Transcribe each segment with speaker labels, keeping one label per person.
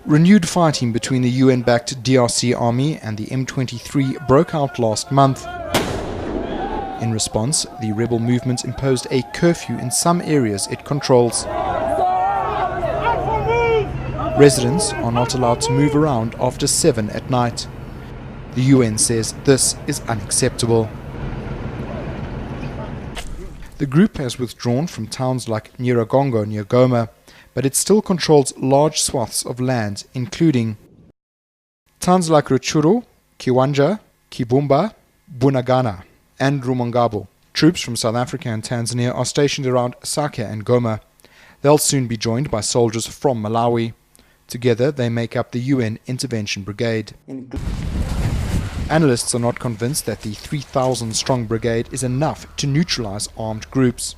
Speaker 1: Renewed fighting between the UN-backed DRC army and the M23 broke out last month. In response, the rebel movement imposed a curfew in some areas it controls. Residents are not allowed to move around after 7 at night. The UN says this is unacceptable. The group has withdrawn from towns like Nyiragongo near Goma, but it still controls large swaths of land, including towns like Rutshuru, Kiwanja, Kibumba, Bunagana, and Rumangabo. Troops from South Africa and Tanzania are stationed around Sake and Goma. They'll soon be joined by soldiers from Malawi. Together, they make up the UN Intervention Brigade. Analysts are not convinced that the 3,000-strong brigade is enough to neutralize armed groups.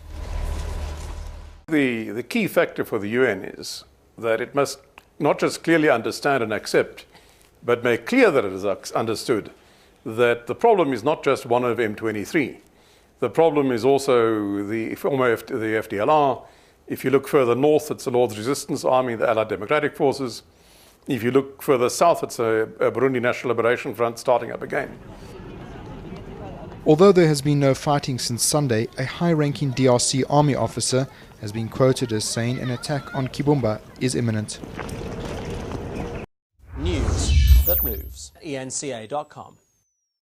Speaker 2: The key factor for the UN is that it must not just clearly understand and accept, but make clear that it is understood that the problem is not just one of M23. The problem is also the former the FDLR. If you look further north, it's the Lord's Resistance Army, the Allied Democratic Forces. If you look further south, it's a Burundi National Liberation Front starting up again.
Speaker 1: Although there has been no fighting since Sunday, a high-ranking DRC army officer has been quoted as saying an attack on Kibumba is imminent.
Speaker 3: News that moves. eNCA.com.